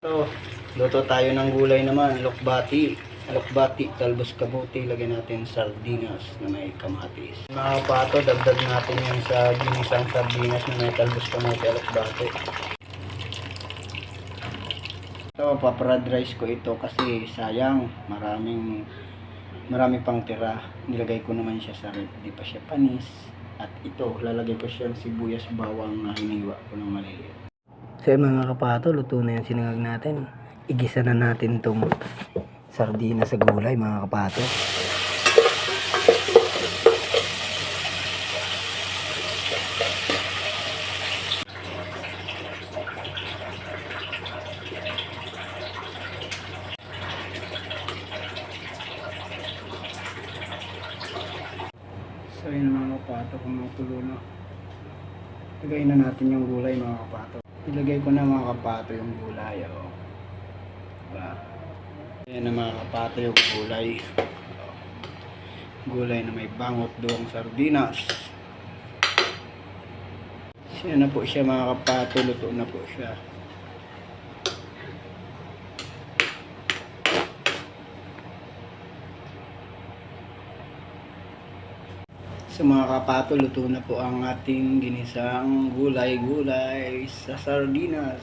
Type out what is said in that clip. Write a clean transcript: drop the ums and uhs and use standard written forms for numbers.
So, luto tayo ng gulay naman, lokbati. Lokbati, talbos kabuti, lagyan natin sardinas na may kamatis. Mga kapato, dagdag natin yan sa ginisang sardinas na may talbos kamote, lokbati. So, paprad rice ko ito kasi sayang, marami pang tira. Nilagay ko naman siya sa ref, di pa siya panis. At ito, lalagay ko siyang sibuyas bawang na hiniwa ko ng maliliit. So mga kapato, luto na yung sinangag natin. Igisa na natin itong sardinas sa gulay mga kapato. So yun mga kapato, kung matulo na. Lagay na natin yung gulay mga kapato. Ilagay ko na mga kapato yung gulay. Oh. Diba? Ayan na mga kapato yung gulay. Gulay na may bangot doong sardinas. Siya na po siya mga kapato. Luto na po siya. So mga kapato, luto na po ang ating ginisang gulay-gulay sa sardinas.